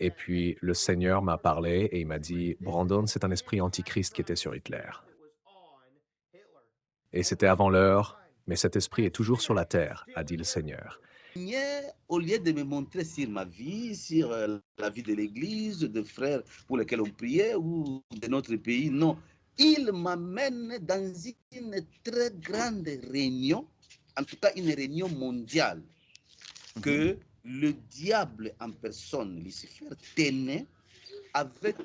Et puis le Seigneur m'a parlé et il m'a dit: «Brandon, c'est un esprit antichrist qui était sur Hitler. Et c'était avant l'heure, mais cet esprit est toujours sur la terre, a dit le Seigneur.» Au lieu de me montrer sur ma vie, sur la vie de l'Église, de frères pour lesquels on priait ou de notre pays, non. Il m'amène dans une très grande réunion, en tout cas une réunion mondiale, Mhm. que le diable en personne, Lucifer, tenait avec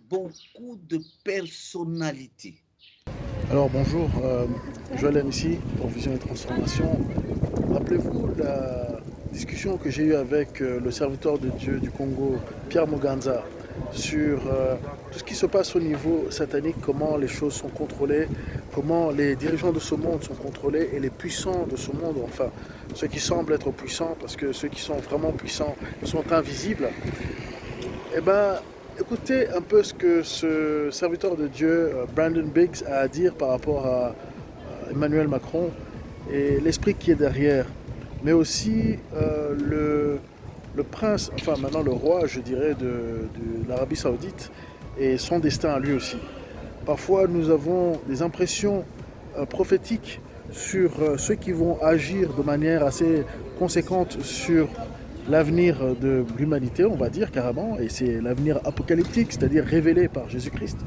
beaucoup de personnalité. Alors bonjour, Joël ici pour Vision et Transformation. Rappelez-vous la discussion que j'ai eue avec le serviteur de Dieu du Congo, Pierre Muganza, sur tout ce qui se passe au niveau satanique, comment les choses sont contrôlées, comment les dirigeants de ce monde sont contrôlés et les puissants de ce monde, enfin ceux qui semblent être puissants, parce que ceux qui sont vraiment puissants sont invisibles. Eh bien, écoutez un peu ce que ce serviteur de Dieu, Brandon Biggs, a à dire par rapport à Emmanuel Macron et l'esprit qui est derrière, mais aussi le prince, enfin maintenant le roi, je dirais, de l'Arabie Saoudite et son destin à lui aussi. Parfois, nous avons des impressions prophétiques sur ceux qui vont agir de manière assez conséquente sur l'avenir de l'humanité, on va dire carrément, et c'est l'avenir apocalyptique, c'est-à-dire révélé par Jésus-Christ.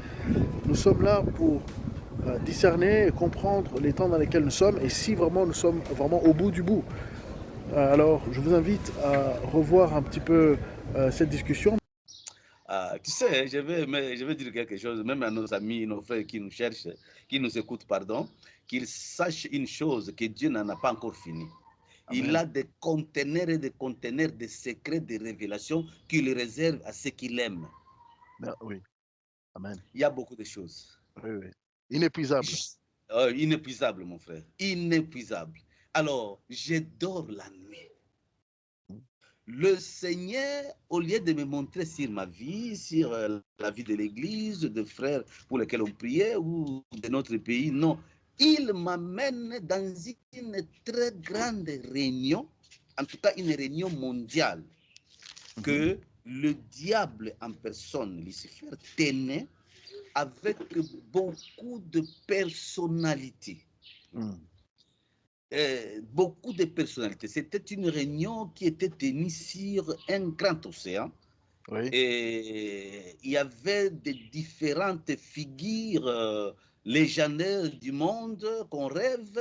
Nous sommes là pour discerner et comprendre les temps dans lesquels nous sommes et si vraiment nous sommes vraiment au bout du bout. Alors, je vous invite à revoir un petit peu cette discussion. Tu sais, je vais dire quelque chose, même à nos amis, nos frères qui nous cherchent, qui nous écoutent, pardon, qu'ils sachent une chose, que Dieu n'en a pas encore fini. Il Amen. a des conteneurs et des conteneurs de secrets, de révélations qu'il réserve à ceux qu'il aime. Oui, Amen. Il y a beaucoup de choses. Oui, oui. Inépuisable. Inépuisable, mon frère. Inépuisable. Alors, je dors la nuit. Le Seigneur, au lieu de me montrer sur ma vie, sur la vie de l'Église, de frères pour lesquels on priait ou de notre pays, non. Il m'amène dans une très grande réunion, en tout cas une réunion mondiale, que le diable en personne, Lucifer, tenait avec beaucoup de personnalité. Beaucoup de personnalités. C'était une réunion qui était tenue sur un grand océan. Oui. Et il y avait des différentes figures légendaires du monde qu'on rêve.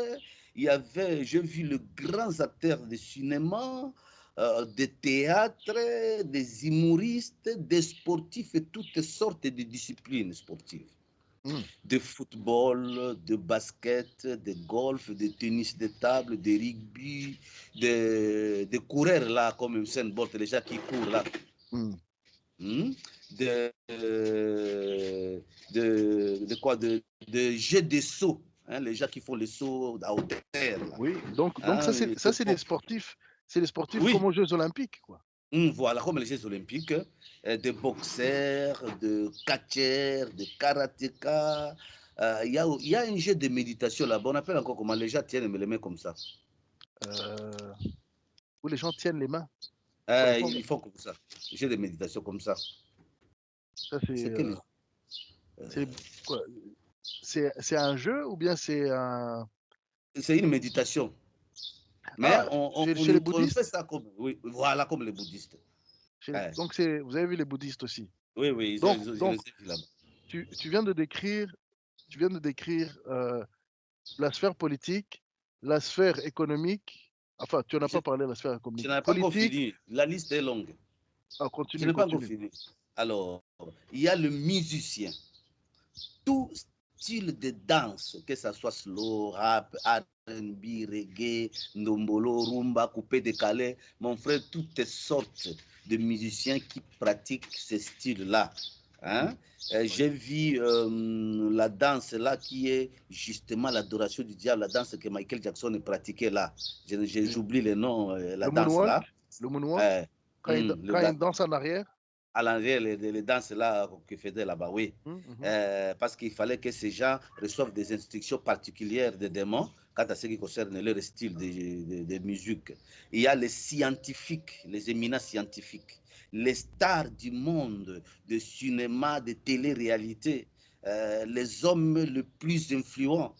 Il y avait, j'ai vu le grands acteurs de cinéma, de théâtre, des humoristes, des sportifs et toutes sortes de disciplines sportives. De football, de basket, de golf, de tennis de table, de rugby, de coureurs là, comme Usain Bolt, les gens qui courent là. De, de quoi de jeux de saut, hein, les gens qui font les sauts à hauteur. Là. Oui, donc Hein, ça c'est des sportifs. C'est des sportifs oui, comme aux Jeux Olympiques, quoi. Voilà, comme les Jeux Olympiques, de boxeurs, de catcheurs, de karatéka. Il y a un jeu de méditation là-bas, on appelle encore comment les gens tiennent les mains comme ça. Où les gens tiennent les mains. Ils font comme ça, jeu de méditation comme ça. Ça C'est quoi? C'est un jeu ou bien c'est un... C'est une méditation. Mais Ah, chez les on fait bouddhistes? ça comme, oui, voilà, comme les bouddhistes. Donc vous avez vu les bouddhistes aussi. Oui, oui, Donc, je les donc ai vus là-bas. tu viens de décrire, la sphère politique, la sphère économique. Enfin, tu n'en as pas parlé de la sphère Je économique. n'ai pas encore Politique. fini. La liste est longue. Ah, Je continue, n'ai pas encore continue. fini. Alors, il y a le musicien. Tout style de danse, que ce soit slow, rap, R&B, reggae, ndombolo, rumba, coupé, décalé, mon frère, toutes sortes de musiciens qui pratiquent ce style-là. Hein? J'ai vu la danse là qui est justement l'adoration du diable, la danse que Michael Jackson pratiquait là. J'oublie le nom, la Le danse moonwalk, là. le moonwalk, Euh, quand il danse en arrière. à l'envers, les danses là que faisaient là-bas, oui. Parce qu'il fallait que ces gens reçoivent des instructions particulières des démons quant à ce qui concerne leur style de musique. Il y a les scientifiques, les éminents scientifiques, les stars du monde de cinéma, de télé-réalité, les hommes les plus influents.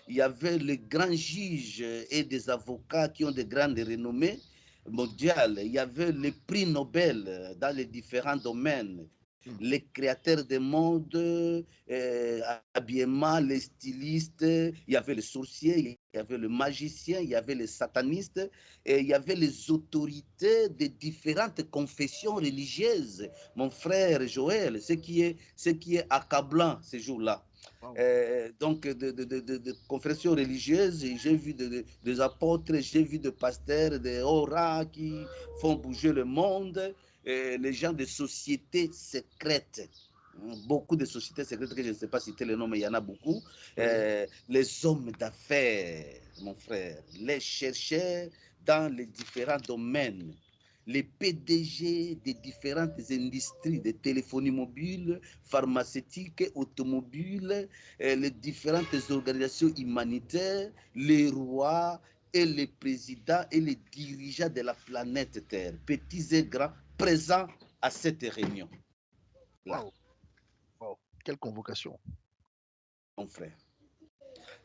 Il y avait les grands juges et des avocats qui ont de grandes renommées mondiales. Il y avait les prix Nobel dans les différents domaines. Les créateurs des modes, habillement, les stylistes, il y avait les sorciers, il y avait le magicien, il y avait les satanistes, et il y avait les autorités de différentes confessions religieuses. Mon frère Joël, ce qui est accablant ces jours-là. Donc, de confessions religieuses, j'ai vu des apôtres, j'ai vu des pasteurs, des orats qui font bouger le monde, les gens de sociétés secrètes. Beaucoup de sociétés secrètes que je ne sais pas citer le nom, mais il y en a beaucoup. Les hommes d'affaires, mon frère, les chercheurs dans les différents domaines. Les PDG des différentes industries de téléphonie mobile, pharmaceutique, automobile, les différentes organisations humanitaires, les rois et les présidents et les dirigeants de la planète Terre, petits et grands, présents à cette réunion. Wow. Wow. Quelle convocation. Mon frère.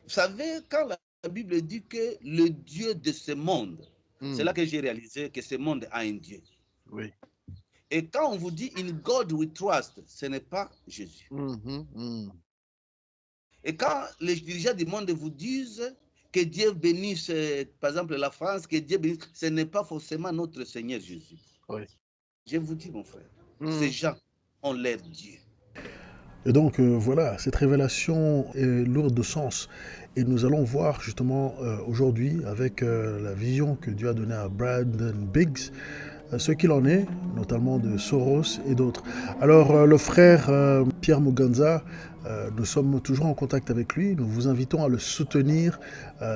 Vous savez, quand la Bible dit que le Dieu de ce monde, c'est là que j'ai réalisé que ce monde a un Dieu. Oui. Et quand on vous dit in God we trust, ce n'est pas Jésus. Et quand les dirigeants du monde vous disent que Dieu bénisse, par exemple, la France, que Dieu bénisse, ce n'est pas forcément notre Seigneur Jésus. Oui. Je vous dis, mon frère, ces gens ont leur Dieu. Et donc voilà, cette révélation est lourde de sens. Et nous allons voir justement aujourd'hui, avec la vision que Dieu a donnée à Brandon Biggs, ce qu'il en est, notamment de Soros et d'autres. Alors le frère Pierre Muganza, nous sommes toujours en contact avec lui. Nous vous invitons à le soutenir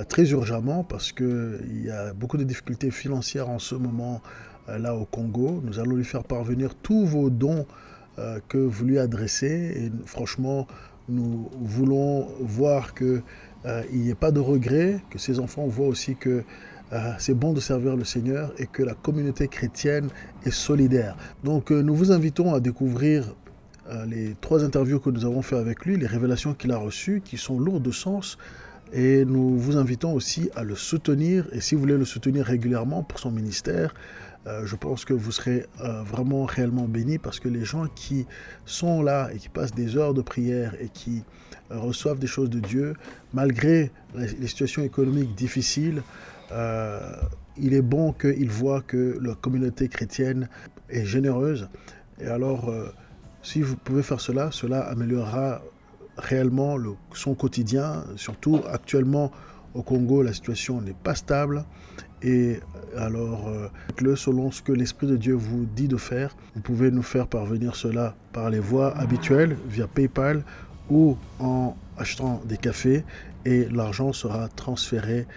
très urgemment parce qu'il y a beaucoup de difficultés financières en ce moment là au Congo. Nous allons lui faire parvenir tous vos dons que vous lui adressez. Et franchement, nous voulons voir qu'il n'y ait pas de regret, que ces enfants voient aussi que c'est bon de servir le Seigneur et que la communauté chrétienne est solidaire. Donc nous vous invitons à découvrir les 3 interviews que nous avons fait avec lui, les révélations qu'il a reçues, qui sont lourdes de sens. Et nous vous invitons aussi à le soutenir. Et si vous voulez le soutenir régulièrement pour son ministère, je pense que vous serez vraiment réellement bénis parce que les gens qui sont là et qui passent des heures de prière et qui reçoivent des choses de Dieu, malgré les situations économiques difficiles, il est bon qu'ils voient que la communauté chrétienne est généreuse. Et alors, si vous pouvez faire cela, cela améliorera réellement son quotidien. Surtout actuellement au Congo, la situation n'est pas stable. Et alors, faites-le selon ce que l'Esprit de Dieu vous dit de faire. Vous pouvez nous faire parvenir cela par les voies habituelles, via PayPal ou en achetant des cafés. Et l'argent sera transféré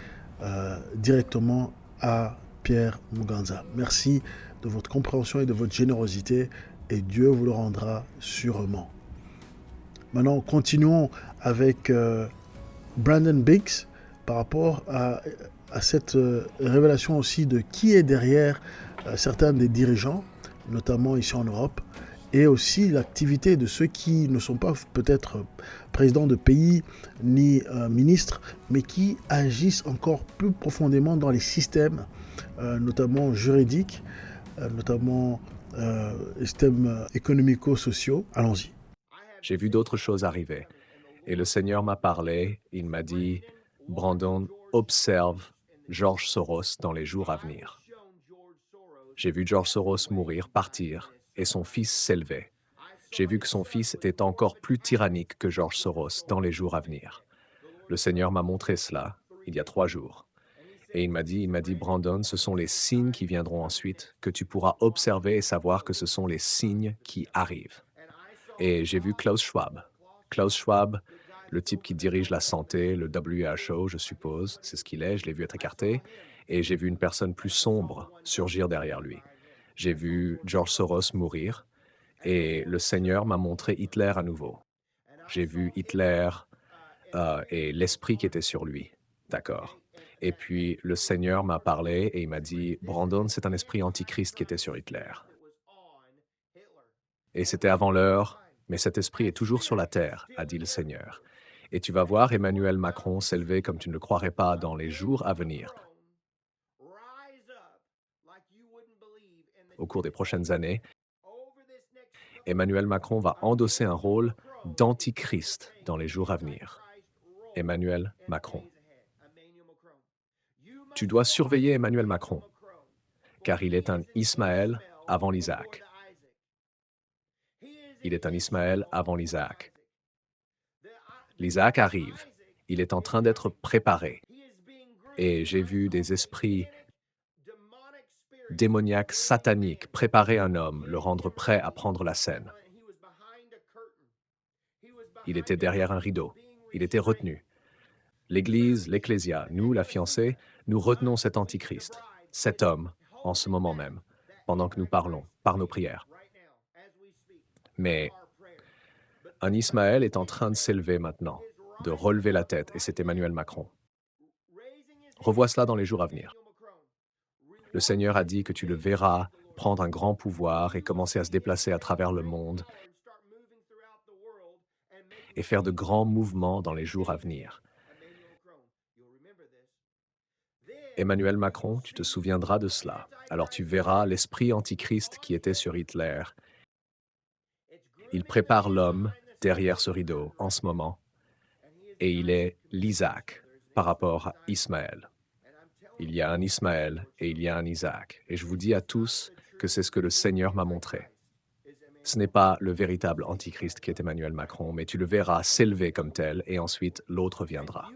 directement à Pierre Muganza. Merci de votre compréhension et de votre générosité et Dieu vous le rendra sûrement. Maintenant, continuons avec Brandon Biggs par rapport à cette révélation aussi de qui est derrière certains des dirigeants, notamment ici en Europe, et aussi l'activité de ceux qui ne sont pas peut-être présidents de pays ni ministres, mais qui agissent encore plus profondément dans les systèmes, notamment juridiques, notamment les systèmes économico-sociaux. Allons-y. J'ai vu d'autres choses arriver. Et le Seigneur m'a parlé, il m'a dit, Brandon, observe George Soros dans les jours à venir. J'ai vu George Soros mourir, partir, et son fils s'élevait. J'ai vu que son fils était encore plus tyrannique que George Soros dans les jours à venir. Le Seigneur m'a montré cela il y a 3 jours. Et il m'a dit, Brandon, ce sont les signes qui viendront ensuite, que tu pourras observer et savoir que ce sont les signes qui arrivent. Et j'ai vu Klaus Schwab. Klaus Schwab, le type qui dirige la santé, le WHO, je suppose, c'est ce qu'il est, je l'ai vu être écarté. Et j'ai vu une personne plus sombre surgir derrière lui. J'ai vu George Soros mourir. Et le Seigneur m'a montré Hitler à nouveau. J'ai vu Hitler et l'esprit qui était sur lui. D'accord. Et puis le Seigneur m'a parlé et il m'a dit, Brandon, c'est un esprit antichrist qui était sur Hitler. Et c'était avant l'heure, mais cet esprit est toujours sur la terre, a dit le Seigneur. Et tu vas voir Emmanuel Macron s'élever comme tu ne le croirais pas dans les jours à venir. Au cours des prochaines années, Emmanuel Macron va endosser un rôle d'antichrist dans les jours à venir. Emmanuel Macron. Tu dois surveiller Emmanuel Macron, car il est un Ismaël avant l'Isaac. Il est un Ismaël avant l'Isaac. L'Isaac arrive. Il est en train d'être préparé. Et j'ai vu des esprits démoniaques sataniques préparer un homme, le rendre prêt à prendre la scène. Il était derrière un rideau. Il était retenu. L'Église, l'Ecclésia, nous, la fiancée, nous retenons cet antichrist, cet homme, en ce moment même, pendant que nous parlons, par nos prières. Mais un Ismaël est en train de s'élever maintenant, de relever la tête, et c'est Emmanuel Macron. Revois cela dans les jours à venir. Le Seigneur a dit que tu le verras prendre un grand pouvoir et commencer à se déplacer à travers le monde et faire de grands mouvements dans les jours à venir. Emmanuel Macron, tu te souviendras de cela. Alors tu verras l'esprit antichrist qui était sur Hitler. Il prépare l'homme derrière ce rideau en ce moment, et il est l'Isaac par rapport à Ismaël. Il y a un Ismaël et il y a un Isaac. Et je vous dis à tous que c'est ce que le Seigneur m'a montré. Ce n'est pas le véritable antichrist qui est Emmanuel Macron, mais tu le verras s'élever comme tel, et ensuite l'autre viendra.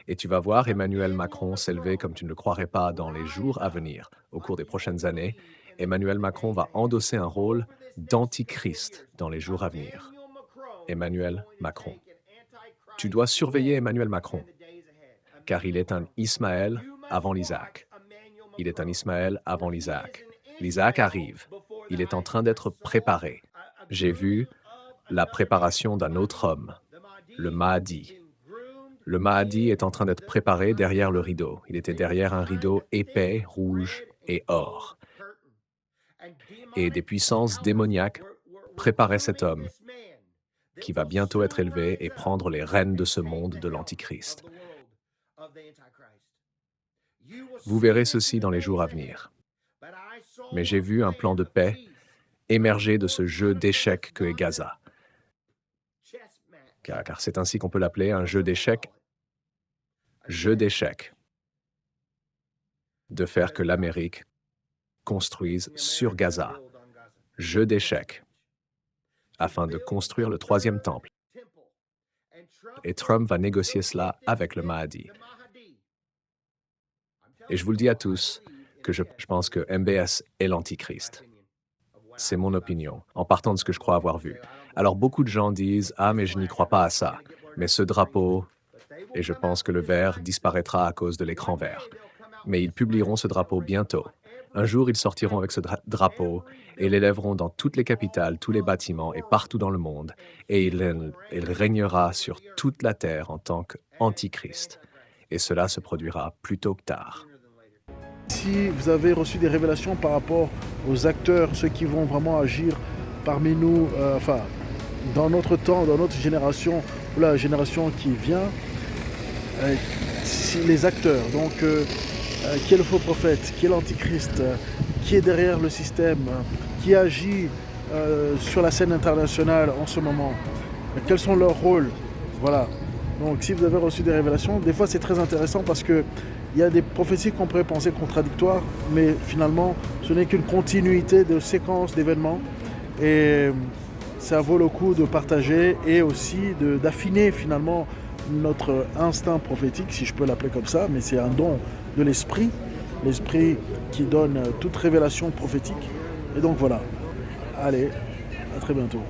Et tu vas voir Emmanuel Macron s'élever comme tu ne le croirais pas dans les jours à venir. Au cours des prochaines années, Emmanuel Macron va endosser un rôle d'antichrist dans les jours à venir. Emmanuel Macron. Tu dois surveiller Emmanuel Macron, car il est un Ismaël avant l'Isaac. Il est un Ismaël avant l'Isaac. L'Isaac arrive. Il est en train d'être préparé. J'ai vu la préparation d'un autre homme, le Mahdi. Le Mahdi est en train d'être préparé derrière le rideau. Il était derrière un rideau épais, rouge et or. Et des puissances démoniaques préparaient cet homme qui va bientôt être élevé et prendre les rênes de ce monde de l'Antichrist. Vous verrez ceci dans les jours à venir. Mais j'ai vu un plan de paix émerger de ce jeu d'échecs que est Gaza. Car c'est ainsi qu'on peut l'appeler, un jeu d'échecs. Jeu d'échecs. De faire que l'Amérique construise sur Gaza. Jeu d'échecs. Afin de construire le troisième temple. Et Trump va négocier cela avec le Mahdi. Et je vous le dis à tous, que je pense que MBS est l'Antichrist. C'est mon opinion, en partant de ce que je crois avoir vu. Alors beaucoup de gens disent « Ah, mais je n'y crois pas à ça. Mais ce drapeau, et je pense que le vert disparaîtra à cause de l'écran vert. Mais ils publieront ce drapeau bientôt. Un jour, ils sortiront avec ce drapeau et l'élèveront dans toutes les capitales, tous les bâtiments et partout dans le monde. Et il régnera sur toute la terre en tant qu'Antichrist. Et cela se produira plus tôt que tard. » Si vous avez reçu des révélations par rapport aux acteurs, ceux qui vont vraiment agir parmi nous, dans notre temps, dans notre génération, ou la génération qui vient, les acteurs, donc qui est le faux prophète, qui est l'antichrist, qui est derrière le système, qui agit sur la scène internationale en ce moment, quels sont leurs rôles, voilà. Donc si vous avez reçu des révélations, des fois c'est très intéressant parce que il y a des prophéties qu'on pourrait penser contradictoires, mais finalement ce n'est qu'une continuité de séquences d'événements et ça vaut le coup de partager et aussi d'affiner finalement notre instinct prophétique, si je peux l'appeler comme ça, mais c'est un don de l'esprit qui donne toute révélation prophétique. Et donc voilà, allez, à très bientôt.